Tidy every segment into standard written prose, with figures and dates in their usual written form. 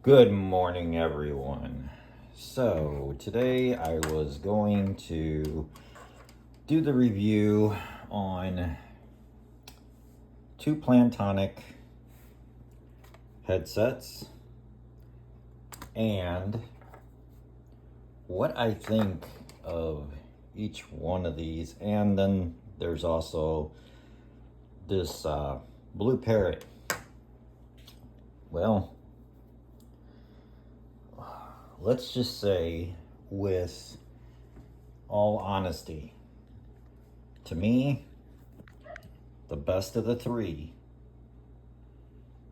Good morning, everyone. So, today I was going to do the review on two Plantonic headsets and what I think of each one of these. And then there's also this blue parrot. Well, let's just say, with all honesty, to me, the best of the three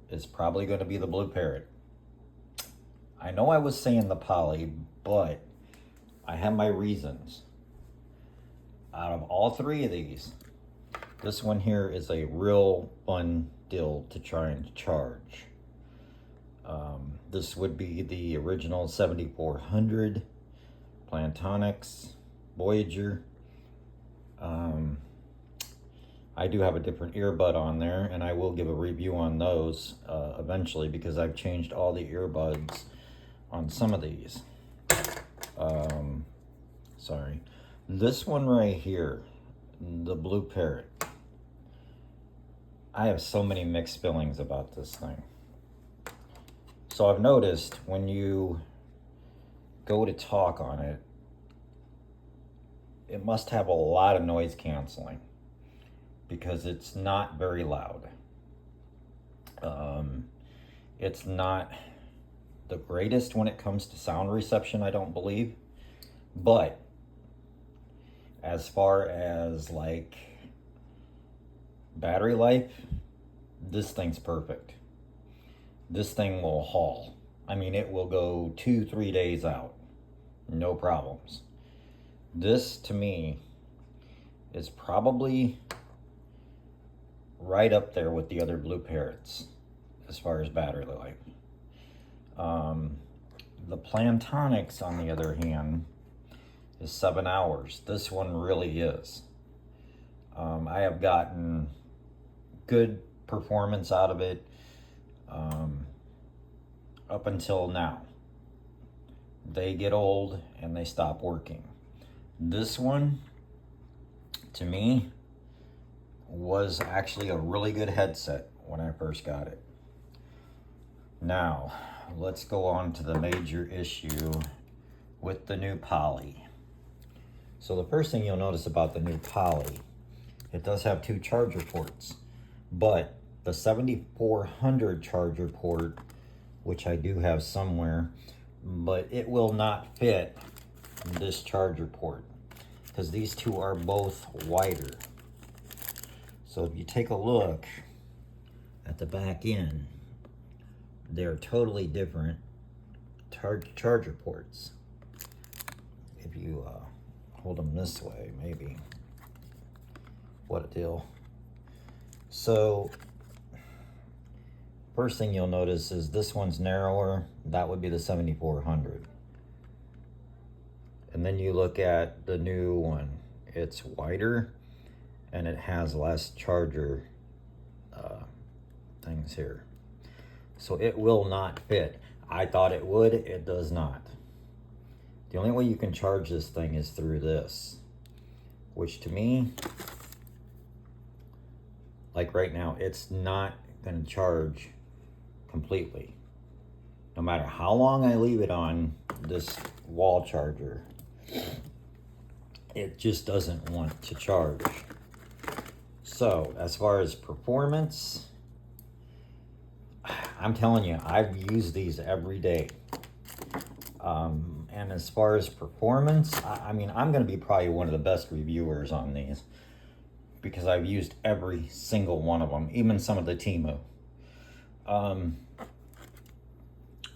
is probably going to be the blue parrot. I know I was saying the poly, but I have my reasons. Out of all three of these, this one here is a real fun deal to try and charge. This would be the original 7400 Plantonics Voyager. I do have a different earbud on there, and I will give a review on those eventually, because I've changed all the earbuds on some of these. Sorry. This one right here, the blue parrot, I have so many mixed feelings about this thing. So I've noticed when you go to talk on it, it must have a lot of noise canceling because it's not very loud. It's not the greatest when it comes to sound reception, I don't believe. But as far as like battery life, this thing's perfect. This thing will haul. I mean, it will go 2-3 days out, no problems. This, to me, is probably right up there with the other blue parrots as far as battery life. The Plantonics, on the other hand, is 7 hours. This one really is. I have gotten good performance out of it up until now. They get old and they stop working. This one, to me, was actually a really good headset when I first got it. Now, let's go on to the major issue with the new poly. So the first thing you'll notice about the new poly, it does have two charger ports, but the 7400 charger port, which I do have somewhere, but it will not fit this charger port because these two are both wider. So if you take a look at the back end, they're totally different charger ports. If you hold them this way, maybe. What a deal. So first thing you'll notice is this one's narrower. That would be the 7400. And then you look at the new one. It's wider and it has less charger things here. So it will not fit. I thought it would. It does not. The only way you can charge this thing is through this, which to me, like right now, it's not going to charge completely. No matter how long I leave it on this wall charger, it just doesn't want to charge. So as far as performance, I'm telling you, I've used these every day. And as far as performance, I mean, I'm going to be probably one of the best reviewers on these because I've used every single one of them, even some of the Temu. Or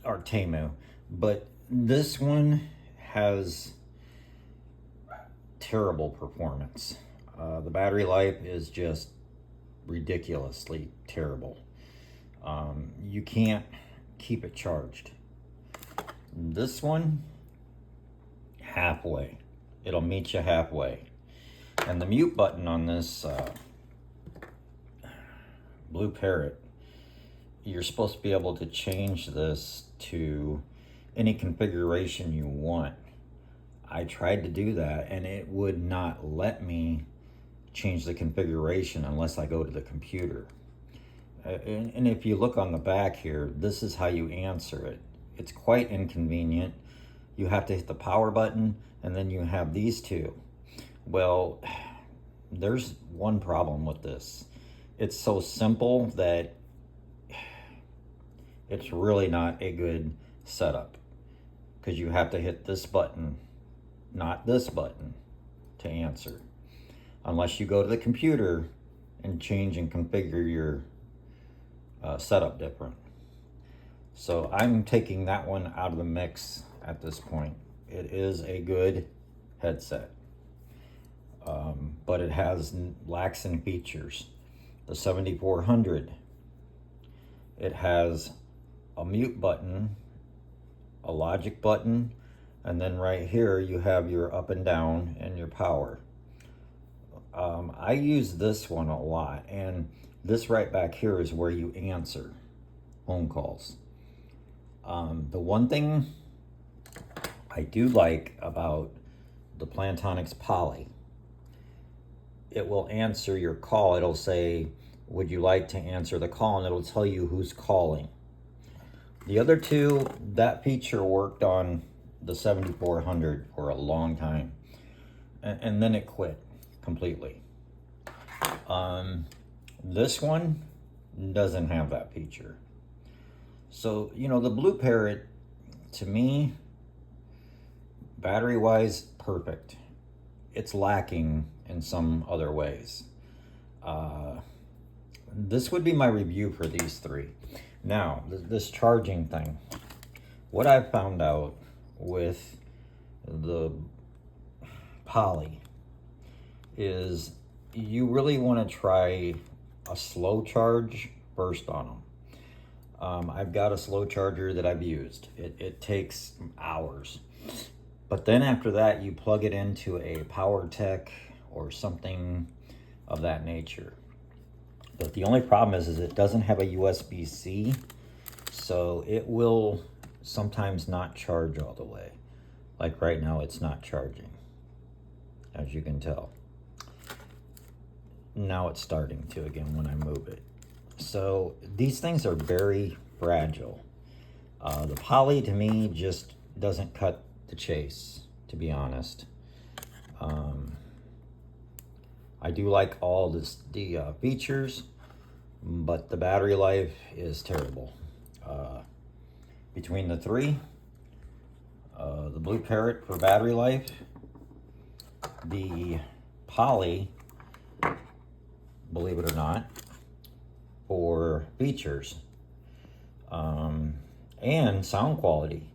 Temu. But this one has terrible performance. The battery life is just ridiculously terrible. You can't keep it charged. This one, halfway. It'll meet you halfway. And the mute button on this blue parrot you're supposed to be able to change this to any configuration you want. I tried to do that and it would not let me change the configuration unless I go to the computer. And if you look on the back here, this is how you answer it. It's quite inconvenient. You have to hit the power button and then you have these two. Well, there's one problem with this. It's so simple that it's really not a good setup, because you have to hit this button, not this button, to answer, unless you go to the computer and change and configure your setup different. So I'm taking that one out of the mix at this point. It is a good headset, but it lacks in features. The 7400, it has a mute button, a logic button, and then right here you have your up and down and your power. I use this one a lot, and this right back here is where you answer phone calls. The one thing I do like about the Plantronics Poly, it will answer your call. It'll say, would you like to answer the call? And it'll tell you who's calling. The other two, that feature worked on the 7400 for a long time. And then it quit completely. This one doesn't have that feature. So, you know, the Blue Parrot, to me, battery-wise, perfect. It's lacking in some other ways. This would be my review for these three. Now, this charging thing. What I've found out with the Poly is you really want to try a slow charge first on them. I've got a slow charger that I've used. It takes hours. But then after that, you plug it into a Power Tech or something of that nature. But the only problem is it doesn't have a USB-C, so it will sometimes not charge all the way. Like right now, it's not charging, as you can tell. Now it's starting to again when I move it. So these things are very fragile. The Poly to me just doesn't cut the chase, to be honest. I do like all the features, but the battery life is terrible. Between the three, the Blue Parrot for battery life, the Poly, believe it or not, for features, and sound quality.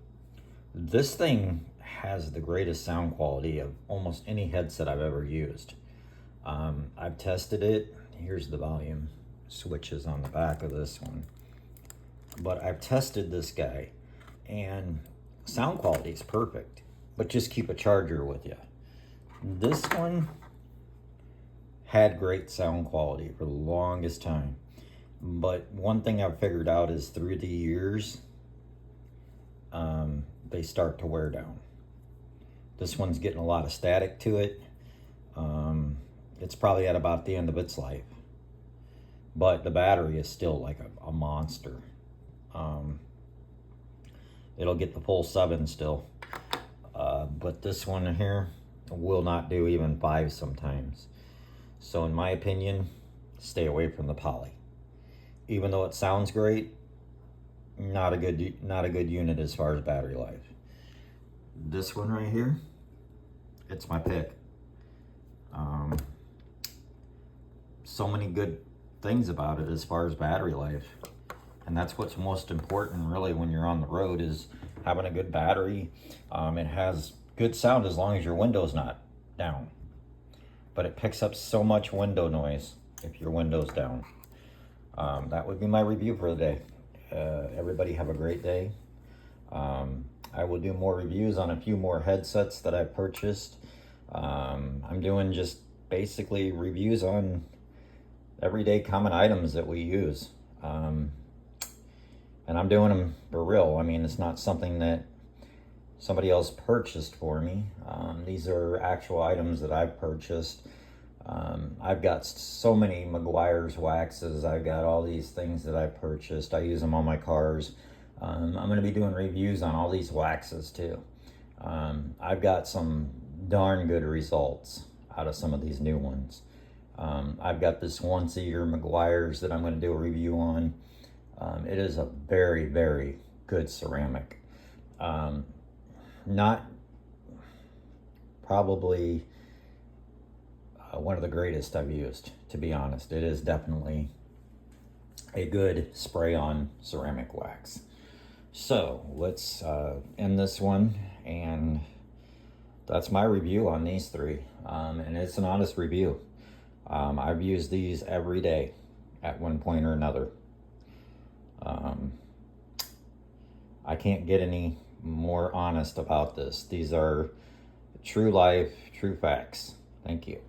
This thing has the greatest sound quality of almost any headset I've ever used. I've tested it. Here's the volume switches on the back of this one. But I've tested this guy, and sound quality is perfect, but just keep a charger with you. This one had great sound quality for the longest time. But one thing I've figured out is through the years, they start to wear down. This one's getting a lot of static to it. It's probably at about the end of its life. But the battery is still like a monster. It'll get the full 7 still. But this one here will not do even 5 sometimes. So in my opinion, stay away from the Poly. Even though it sounds great, not a good unit as far as battery life. This one right here, it's my pick. So many good things about it as far as battery life, and that's what's most important really when you're on the road, is having a good battery. It has good sound as long as your window's not down, but it picks up so much window noise if your window's down. That would be my review for the day. Everybody have a great day. I will do more reviews on a few more headsets that I purchased. I'm doing just basically reviews on everyday common items that we use. And I'm doing them for real. I mean, it's not something that somebody else purchased for me. These are actual items that I've purchased. I've got so many Meguiar's waxes. I've got all these things that I purchased. I use them on my cars. I'm going to be doing reviews on all these waxes too. I've got some darn good results out of some of these new ones. I've got this once a year Meguiar's that I'm going to do a review on. It is a very, very good ceramic. Not probably one of the greatest I've used, to be honest. It is definitely a good spray-on ceramic wax. So let's end this one, and that's my review on these three. And it's an honest review. I've used these every day at one point or another. I can't get any more honest about this. These are true life, true facts. Thank you.